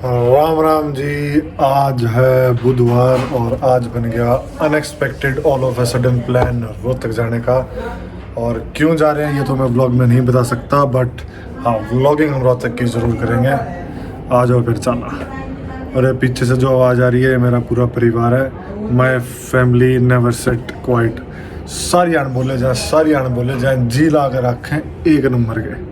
राम राम जी। आज है बुधवार और आज बन गया unexpected all of a sudden plan Rohtak जाने का। और क्यों जा रहे हैं ये तो मैं ब्लॉग में नहीं बता सकता, बट हाँ व्लॉगिंग हम रोहतक की ज़रूर करेंगे। आ जाओ फिर चलना। और ये पीछे से जो आवाज़ आ रही है मेरा पूरा परिवार है। My family never set quite. सारी आन बोले जाए जी ला कर रखें एक नंबर के।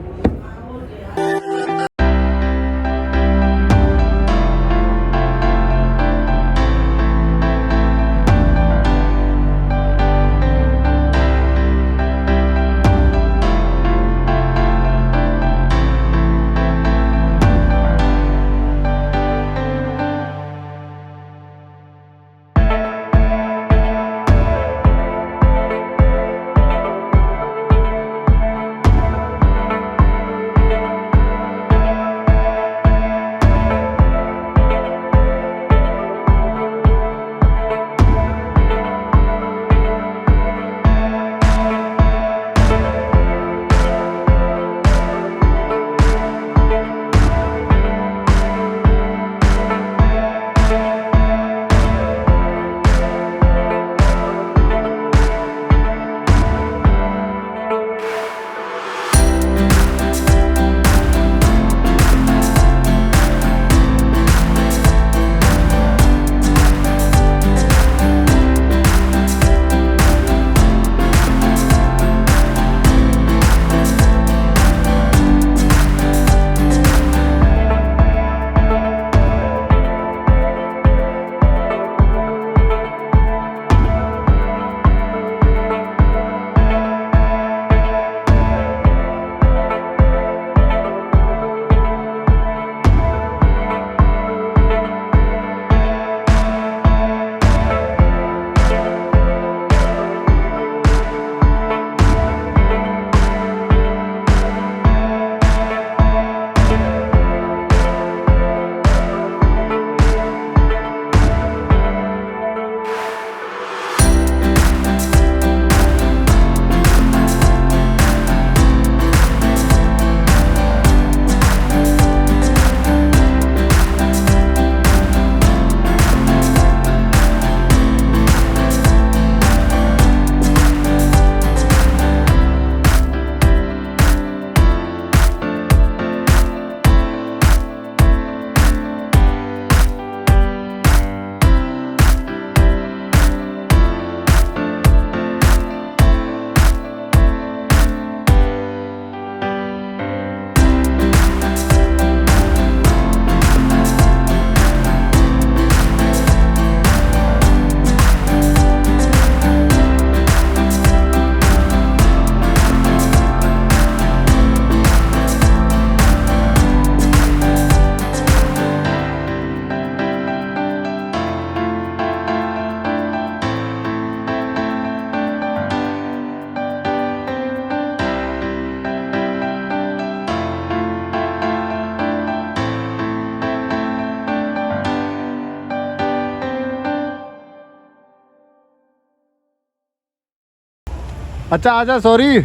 अच्छा आजा। सॉरी।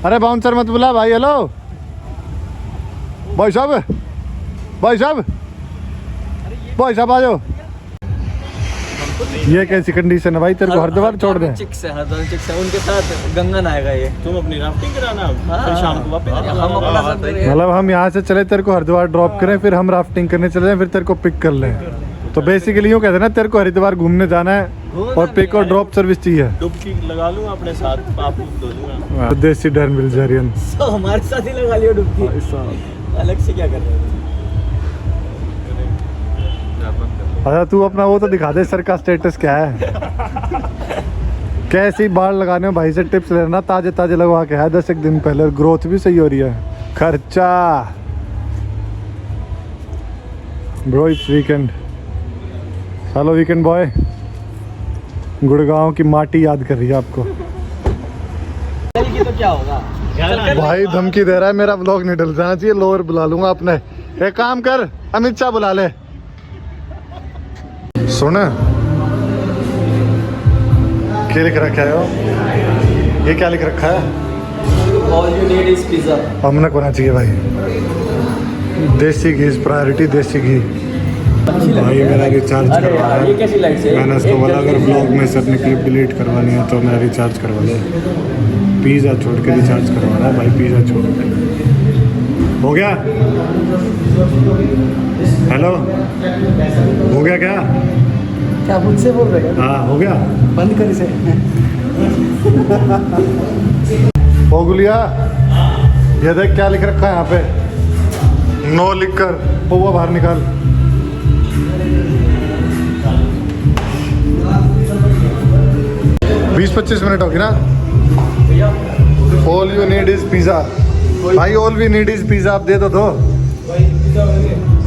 अरे बाउंसर मत बुला भाई। हेलो भाई साहब आ जाओ। ये कैसी कंडीशन है भाई? तेरे को हरिद्वार छोड़ दें? चिक से उनके साथ गंगा नहाएगा ये। तुम अपनी राफ्टिंग कराना फिर शाम को वापस। मतलब हम यहाँ से चले तेरे को हरिद्वार ड्रॉप करें, फिर हम राफ्टिंग करने चले जाएं, फिर तेरे को पिक कर लें। तो बेसिकली यूँ कहते हैं ना, तेरे को हरिद्वार घूमने जाना है और पिक और ड्रॉप सर्विस चाहिए। डुबकी लगा लूंगा अपने साथ, पाप धो दूंगा। देसी डर्न बिल्जेरियन हमारे साथ ही लगा लियो डुबकी। अलग से क्या कर रहे हो? अच्छा तू अपना वो तो दिखा दे, सर का स्टेटस क्या है? कैसी बाल लगाने में भाई से टिप्स लेना। ताजे ताजे लगवा के है 10 एक दिन पहले, ग्रोथ भी सही हो रही है। खर्चा bro it's weekend. Hello weekend boy. Gurgaon की माटी याद कर रही है आपको। तो क्या होगा भाई? धमकी दे रहा है, मेरा व्लॉग नहीं डल जाना चाहिए। लोअर बुला लूंगा अपने। एक काम कर, अमित शाह बुला ले। सुन क्या लिख रखा है? ये क्या लिख रखा है? All you need is pizza. हमने होना चाहिए भाई। देसी घी इज प्रायोरिटी, देसी घी। भाई मेरा रिचार्ज अरे करवाना यार, है। ये कैसी लाइट है? मैंने उसको बोला अगर ब्लॉग में से अपनी क्लिप डिलीट करवानी है तो मेरा रिचार्ज करवा ले। पिज़्ज़ा छोड़ के रिचार्ज करवाना है भाई, पिज़्ज़ा छोड़ के। हो गया? हेलो, हो गया क्या? क्या मुझसे बोल रहे हैं? हाँ हो गया। बंद कर इसे। ओ गुलिया, ये देख क्या लिख रखा है यहाँ पे, नो लिखकर। पौवा बाहर निकाल। बीस 25 मिनट होगी ना। All you need is pizza भाई, all we need is pizza. आप दे दो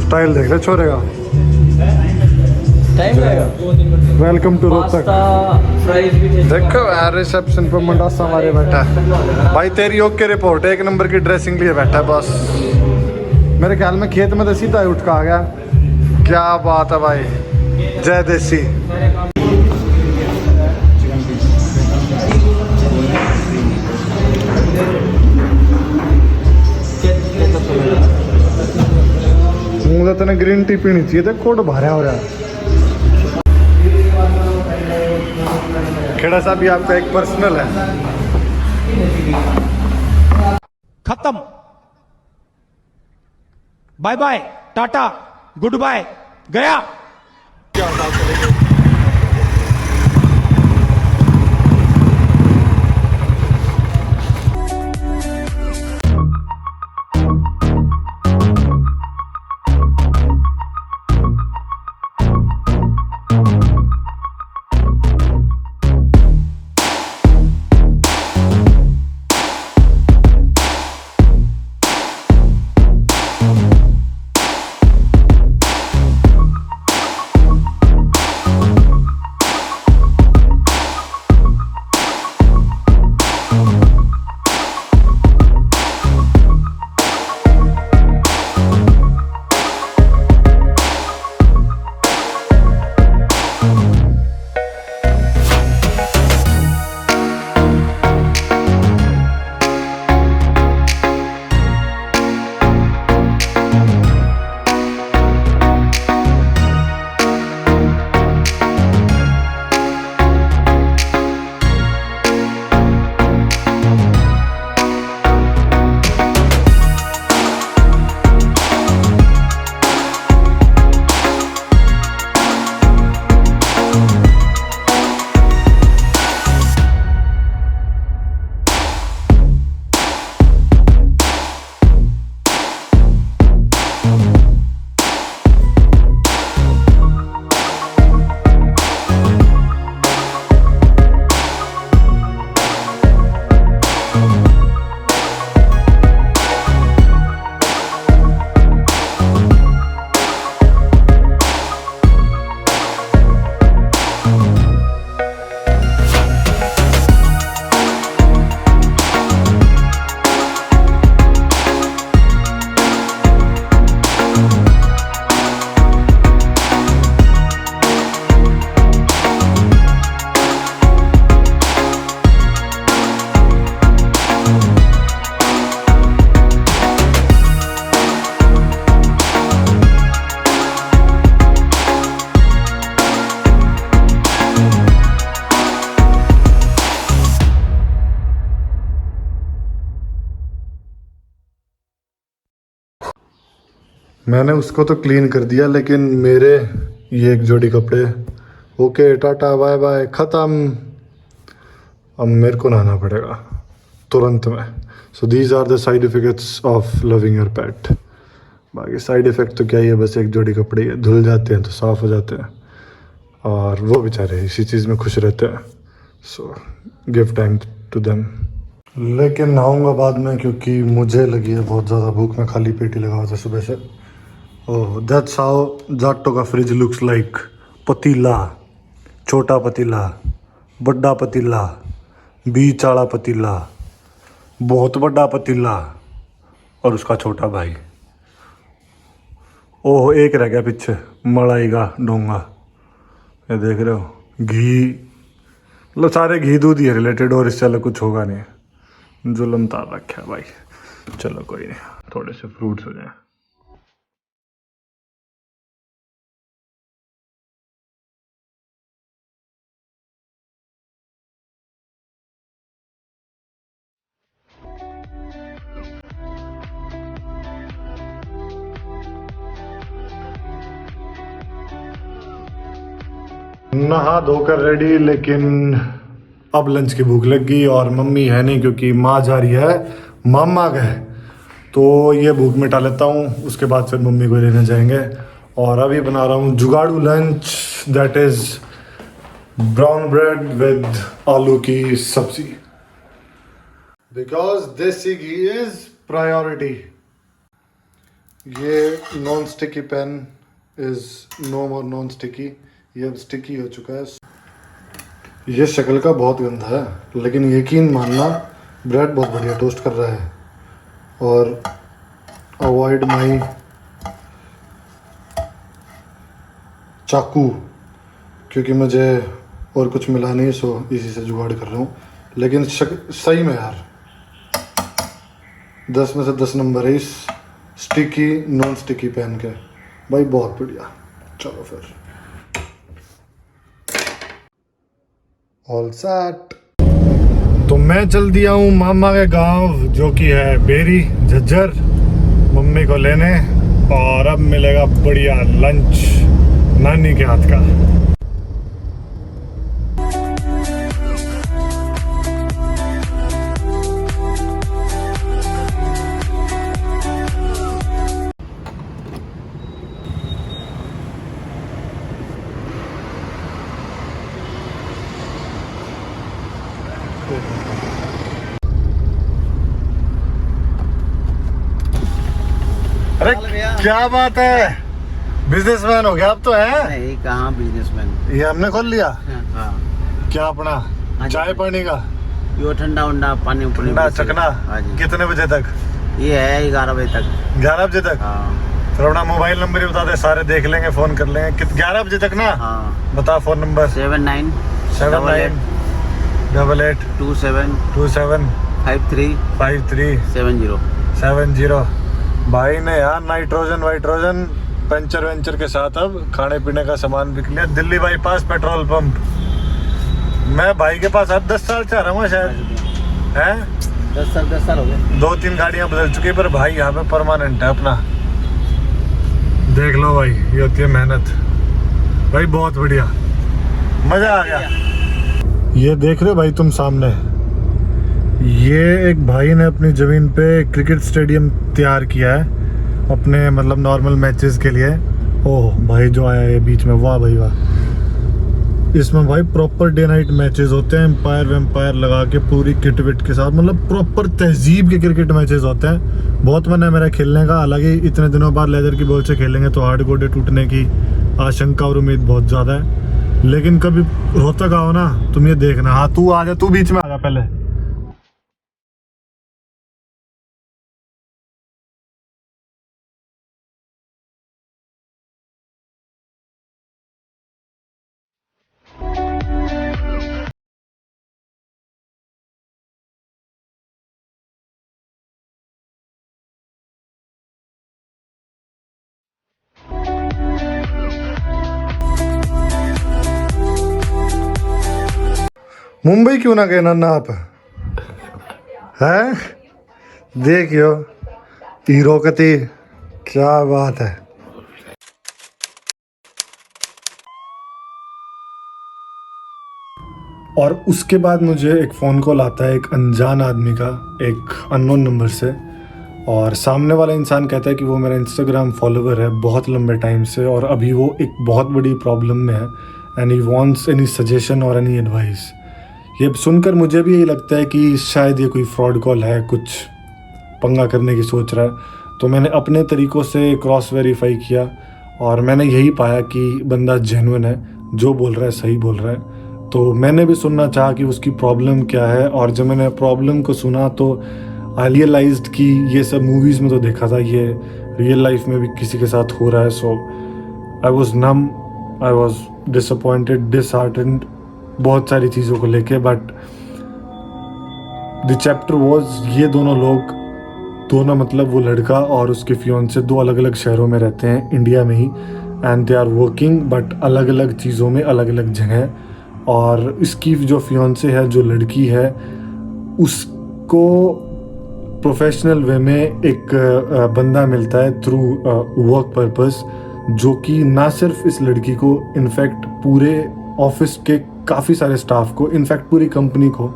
स्टाइल देख ले छोरे का। टाइम लगेगा। Welcome to Rohtak. Pasta fries भी थे। देखो यार रिसेप्शन पर मंडासा हमारे बैठा है भाई। तेरी ओके रिपोर्ट, 1 नंबर की ड्रेसिंग लिए बैठा है बस। मेरे ख्याल में खेत में तो सीधा ही उठ का आ गया। क्या बात है भाई, जय देसी। मुझे तेने ग्रीन टी पीनी चाहिए था, कोट भारा हो रहा है। खेड़ा साहब ये आपका एक पर्सनल है। खत्म। Bye bye, tata, goodbye, गया। मैंने उसको तो क्लीन कर दिया, लेकिन मेरे ये एक जोड़ी कपड़े, ओके टाटा बाय बाय ख़त्म। अब मेरे को नहाना पड़ेगा तुरंत में। So these are the side effects of loving your pet. बाकी साइड इफ़ेक्ट तो क्या ही है, बस एक जोड़ी कपड़े ही धुल जाते हैं तो साफ़ हो जाते हैं, और वो बेचारे इसी चीज़ में खुश रहते हैं। So give time to them. लेकिन नहाऊंगा बाद में, क्योंकि मुझे लगी है बहुत ज़्यादा भूख। मैं खाली पेट ही लगा हुआ था सुबह से। ओह दैट्स हाउ जाटो का फ्रिज लुक्स लाइक। पतीला, छोटा पतीला, बड़ा पतीला, बीच वाला पतीला, बहुत बड़ा पतीला, और उसका छोटा भाई। ओह एक रह गया पीछे, मलाई का डोंगा। ये देख रहे हो, घी मतलब सारे घी दूध ही रिलेटेड और इससे अलग कुछ होगा नहीं। जुल्म तार रखा है भाई। चलो कोई नहीं, थोड़े से फ्रूट्स हो जाए। नहा धोकर रेडी, लेकिन अब लंच की भूख लग गई और मम्मी है नहीं क्योंकि माँ जा रही है मामा गए। तो ये भूख मिटा लेता हूँ, उसके बाद फिर मम्मी को लेने जाएंगे। और अभी बना रहा हूँ जुगाड़ू lunch, that is brown bread with आलू की सब्जी, because desi ghee is priority. ये non sticky pan is no more non sticky, ये अब स्टिकी हो चुका है। ये शक्ल का बहुत गंदा है, लेकिन यकीन मानना ब्रेड बहुत बढ़िया टोस्ट कर रहा है। और अवॉइड माई चाकू, क्योंकि मुझे और कुछ मिला नहीं, सो इसी से जुगाड़ कर रहा हूँ। लेकिन सही में यार 10 में से 10 नंबर है इस स्टिकी नॉन स्टिकी पैन के भाई, बहुत बढ़िया। चलो फिर ऑल सेट। तो मैं चल दिया हूँ मामा के गांव, जो कि है बेरी झज्जर, मम्मी को लेने। और अब मिलेगा बढ़िया लंच नानी के हाथ का। अरे क्या बात है, बिजनेसमैन हो गया अब तो है। नहीं, कहाँ बिजनेसमैन। ये हमने खोल लिया। हाँ। क्या अपना चाय पानी का यो ठंडा उंडा पानी ठंडा चकना। हाँ जी। कितने बजे तक? ये है 11 बजे तक। 11 बजे तक। हाँ। फिर अपना मोबाइल नंबर ही बता दे, सारे देख लेंगे, फोन कर लेंगे। 11 बजे तक ना? हाँ। बता फोन नंबर। 79 88 27 27 53 53 70। 70। भाई ने यार नाइट्रोजन वाइट्रोजन पंचर वेंचर के साथ अब खाने पीने का सामान बिक लिया। Delhi bypass petrol pump. मैं भाई के पास अब 10 साल से आ रहा हूँ शायद, हैं 10 साल हो गए। 2-3 गाड़ियाँ बदल चुकी, पर भाई यहाँ पे परमानेंट है अपना। देख लो भाई, ये होती है मेहनत भाई, बहुत बढ़िया, मजा आ गया। ये देख रहे हो भाई तुम सामने, ये एक भाई ने अपनी ज़मीन पे क्रिकेट स्टेडियम तैयार किया है अपने मतलब नॉर्मल मैचेस के लिए। ओह भाई जो आया है बीच में, वाह भाई वाह। इसमें भाई प्रॉपर डे नाइट मैचेस होते हैं, एम्पायर वेम्पायर लगा के पूरी किट विट के साथ, मतलब प्रॉपर तहजीब के क्रिकेट मैचेस होते हैं। बहुत मन है मेरा खेलने का, हालांकि इतने दिनों बाद लेदर की बॉल से खेलेंगे तो हार्ड गोडे टूटने की आशंका और उम्मीद बहुत ज़्यादा है। लेकिन कभी रोहतक आओ ना तुम, ये देखना। हाँ तू आ जा, तू बीच में आ जा पहले। मुंबई क्यों ना गए ना आप, हैं? देखियो हीरो कती, क्या बात है। और उसके बाद मुझे एक फ़ोन कॉल आता है एक अनजान आदमी का, एक अननोन नंबर से। और सामने वाला इंसान कहता है कि वो मेरा इंस्टाग्राम फॉलोवर है बहुत लंबे टाइम से, और अभी वो एक बहुत बड़ी प्रॉब्लम में है, and he wants any suggestion और एनी एडवाइस। ये सुनकर मुझे भी यही लगता है कि शायद ये कोई फ्रॉड कॉल है, कुछ पंगा करने की सोच रहा है। तो मैंने अपने तरीक़ों से क्रॉस वेरीफाई किया और मैंने यही पाया कि बंदा जेन्युइन है, जो बोल रहा है सही बोल रहा है। तो मैंने भी सुनना चाहा कि उसकी प्रॉब्लम क्या है, और जब मैंने प्रॉब्लम को सुना तो आई रियलाइज्ड कि ये सब मूवीज़ में तो देखा था, ये रियल लाइफ में भी किसी के साथ हो रहा है। So I was numb, I was disappointed, disheartened, बहुत सारी चीज़ों को लेके, बट द चैप्टर वॉज ये दोनों मतलब वो लड़का और उसके फियोंसे 2 अलग अलग शहरों में रहते हैं इंडिया में ही, and they are working but अलग अलग चीज़ों में अलग अलग जगह। और इसकी जो फियोंसे है, जो लड़की है, उसको प्रोफेशनल वे में एक बंदा मिलता है थ्रू वर्क पर्पस, जो कि ना सिर्फ इस लड़की को, इनफैक्ट पूरे ऑफिस के काफ़ी सारे स्टाफ को, इनफैक्ट पूरी कंपनी को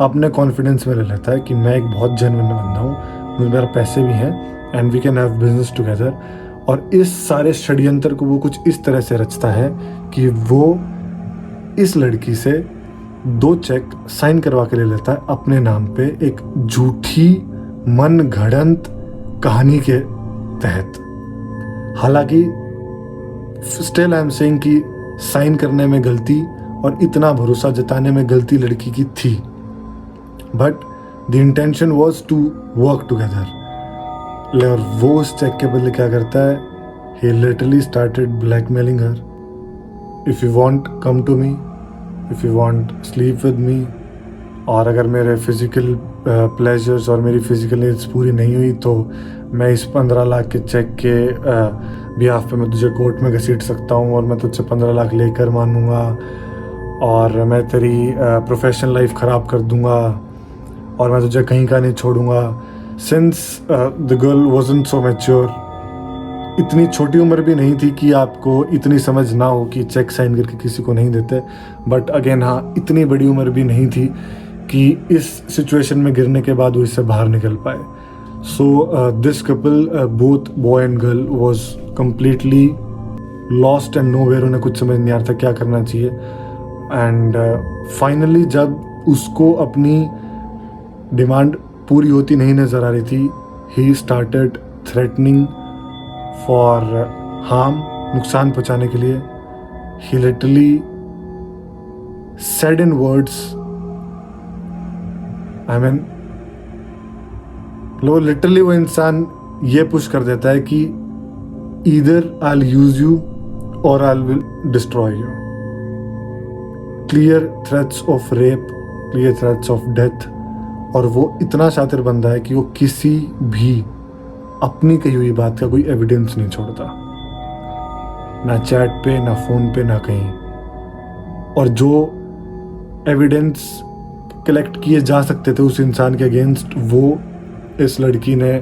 अपने कॉन्फिडेंस में ले लेता है कि मैं एक बहुत जेन्युइन बंदा हूँ, मुझे मेरे पैसे भी हैं and we can have business together. और इस सारे षड्यंत्र को वो कुछ इस तरह से रचता है कि वो इस लड़की से 2 चेक साइन करवा के ले लेता है अपने नाम पे, एक झूठी मन घड़ंत कहानी के तहत। हालांकि स्टिल आई एम सेइंग कि साइन करने में गलती और इतना भरोसा जताने में गलती लड़की की थी, but the intention was to work together. और वो उस चेक के बदले क्या करता है, he literally started blackmailing her, if you want come to me, if you want sleep with me, और अगर मेरे फिज़िकल प्लेजर्स और मेरी फिज़िकल नीड्स पूरी नहीं हुई तो मैं इस 15 लाख के चेक के बिहाफ पे मैं तुझे कोर्ट में घसीट सकता हूँ और मैं तुझसे 15 लाख लेकर मानूंगा और मैं तेरी प्रोफेशनल लाइफ ख़राब कर दूंगा और मैं तुझे कहीं का नहीं छोड़ूंगा। Since the girl wasn't so mature, इतनी छोटी उम्र भी नहीं थी कि आपको इतनी समझ ना हो कि चेक साइन करके किसी को नहीं देते, बट अगेन हाँ, इतनी बड़ी उम्र भी नहीं थी कि इस सिचुएशन में गिरने के बाद वो इससे बाहर निकल पाए। So this couple, both boy and girl, was completely lost and nowhere, उन्हें कुछ समझ नहीं आ रहा था क्या करना चाहिए। एंड फाइनली जब उसको अपनी डिमांड पूरी होती नहीं नज़र आ रही थी, he started threatening for harm, नुकसान पहुंचाने के लिए। He literally said in words, I mean literally वो इंसान ये पुश कर देता है कि either I will use you और I will destroy you. Clear threats of rape, clear threats of death. और वो इतना शातिर बंदा है कि वो किसी भी अपनी कही हुई बात का कोई एविडेंस नहीं छोड़ता, ना चैट पे, ना फोन पे, ना कहीं। और जो एविडेंस कलेक्ट किए जा सकते थे उस इंसान के अगेंस्ट, वो इस लड़की ने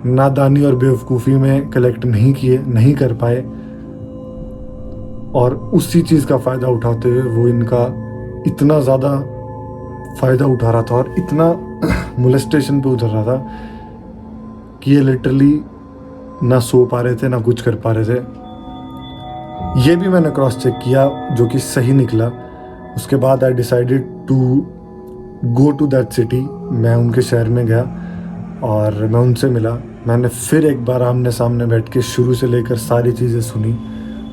नादानी और बेवकूफ़ी में कलेक्ट नहीं किए, नहीं कर पाए, और उसी चीज़ का फ़ायदा उठाते हुए वो इनका इतना ज़्यादा फ़ायदा उठा रहा था और इतना मोलेस्टेशन पे उतर रहा था कि ये लिटरली ना सो पा रहे थे, ना कुछ कर पा रहे थे। ये भी मैंने क्रॉस चेक किया, जो कि सही निकला। उसके बाद I decided to go to that city. मैं उनके शहर में गया और मैं उनसे मिला। मैंने फिर एक बार आमने सामने बैठ के शुरू से लेकर सारी चीज़ें सुनी।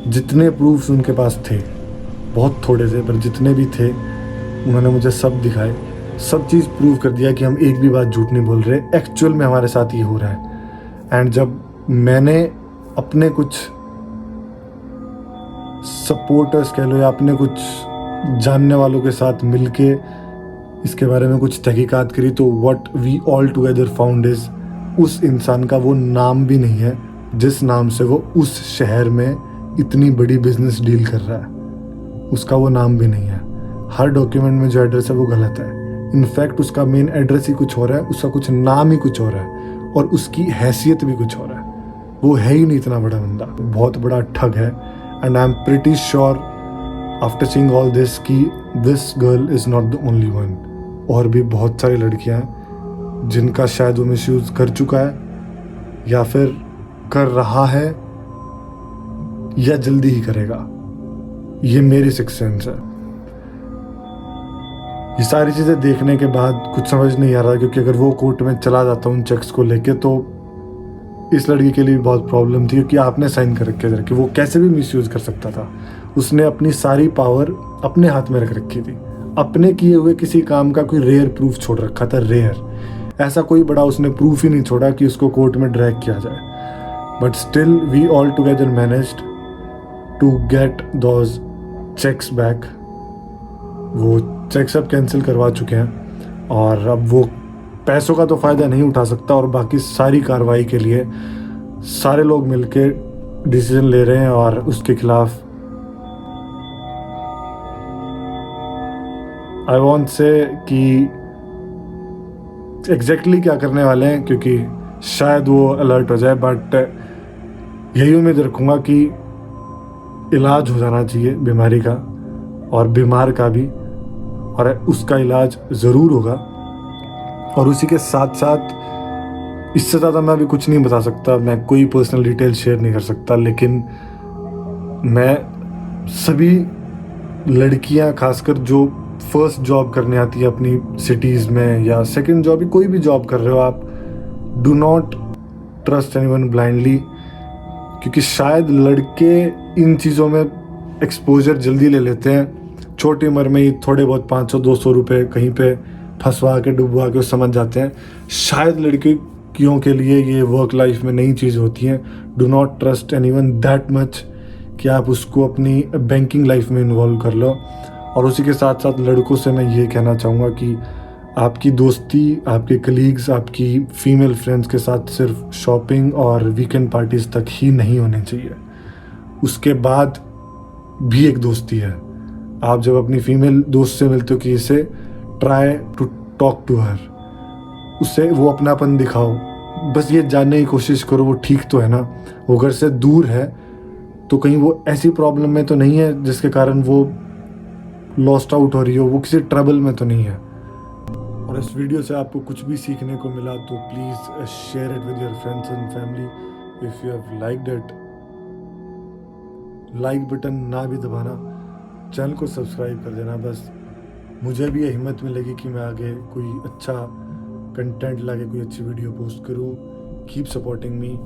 जितने प्रूफ्स उनके पास थे, बहुत थोड़े थे, पर जितने भी थे उन्होंने मुझे सब दिखाए। सब चीज़ प्रूव कर दिया कि हम एक भी बात झूठ नहीं बोल रहे, एक्चुअल में हमारे साथ ये हो रहा है। एंड जब मैंने अपने कुछ सपोर्टर्स कह लो या अपने कुछ जानने वालों के साथ मिलके इसके बारे में कुछ तहकीकात करी, तो what we all together found is, उस इंसान का वो नाम भी नहीं है जिस नाम से वो उस शहर में इतनी बड़ी बिजनेस डील कर रहा है। उसका वो नाम भी नहीं है। हर डॉक्यूमेंट में जो एड्रेस है वो गलत है। इनफैक्ट उसका मेन एड्रेस ही कुछ हो रहा है, उसका कुछ नाम ही कुछ हो रहा है और उसकी हैसियत भी कुछ हो रहा है। वो है ही नहीं इतना बड़ा बंदा, बहुत बड़ा ठग है। And I am pretty sure after seeing all this कि this girl is not the only one. और भी बहुत सारी लड़कियां हैं जिनका शायद वो मिसयूज़ कर चुका है या फिर कर रहा है या जल्दी ही करेगा। ये मेरी सिक्स सेंस है। ये सारी चीज़ें देखने के बाद कुछ समझ नहीं आ रहा, क्योंकि अगर वो कोर्ट में चला जाता उन चेक्स को लेके तो इस लड़की के लिए भी बहुत प्रॉब्लम थी, क्योंकि आपने साइन कर रखे थे कि वो कैसे भी मिसयूज़ कर सकता था। उसने अपनी सारी पावर अपने हाथ में रख रखी थी। अपने किए हुए किसी काम का कोई रेयर प्रूफ छोड़ रखा था, रेयर। ऐसा कोई बड़ा उसने प्रूफ ही नहीं छोड़ा कि उसको कोर्ट में ड्रैग किया जाए। But still we all together managed to get those cheques back. वो चेक सब कैंसिल करवा चुके हैं और अब वो पैसों का तो फ़ायदा नहीं उठा सकता और बाकी सारी कार्रवाई के लिए सारे लोग मिलके डिसीजन ले रहे हैं और उसके खिलाफ आई वॉन्ट से कि एग्जैक्टली क्या करने वाले हैं, क्योंकि शायद वो अलर्ट हो जाए, बट यही उम्मीद रखूँगा कि इलाज हो जाना चाहिए बीमारी का और बीमार का भी, और उसका इलाज ज़रूर होगा। और उसी के साथ साथ इससे ज़्यादा मैं अभी कुछ नहीं बता सकता, मैं कोई पर्सनल डिटेल शेयर नहीं कर सकता, लेकिन मैं सभी लड़कियां खासकर जो फर्स्ट जॉब करने आती है अपनी सिटीज़ में या सेकंड जॉब, कोई भी जॉब कर रहे हो आप, do not trust anyone blindly, क्योंकि शायद लड़के इन चीज़ों में एक्सपोजर जल्दी ले लेते हैं, छोटी उम्र में ही थोड़े बहुत 500-200 रुपये कहीं पे फंसवा के डुबवा के समझ जाते हैं। शायद लड़कियों के लिए ये वर्क लाइफ में नई चीज़ होती है। Do not trust anyone that much कि आप उसको अपनी बैंकिंग लाइफ में इन्वॉल्व कर लो। और उसी के साथ साथ लड़कों से मैं ये कहना चाहूँगा कि आपकी दोस्ती आपके कलीग्स, आपकी फीमेल फ्रेंड्स के साथ सिर्फ शॉपिंग और वीकेंड पार्टीज़ तक ही नहीं होनी चाहिए, उसके बाद भी एक दोस्ती है। आप जब अपनी फीमेल दोस्त से मिलते हो कि इसे try to talk to her, उससे वो अपनापन दिखाओ, बस ये जानने की कोशिश करो वो ठीक तो है ना, वो घर से दूर है तो कहीं वो ऐसी प्रॉब्लम में तो नहीं है जिसके कारण वो लॉस्ट आउट हो रही हो, वो किसी ट्रबल में तो नहीं है। और इस वीडियो से आपको कुछ भी सीखने को मिला तो please share it with your friends and family. If you have liked it, like button ना भी दबाना, चैनल को सब्सक्राइब कर देना, बस मुझे भी ये हिम्मत मिलेगी कि मैं आगे कोई अच्छा कंटेंट लाके कोई अच्छी वीडियो पोस्ट करूँ। Keep supporting me.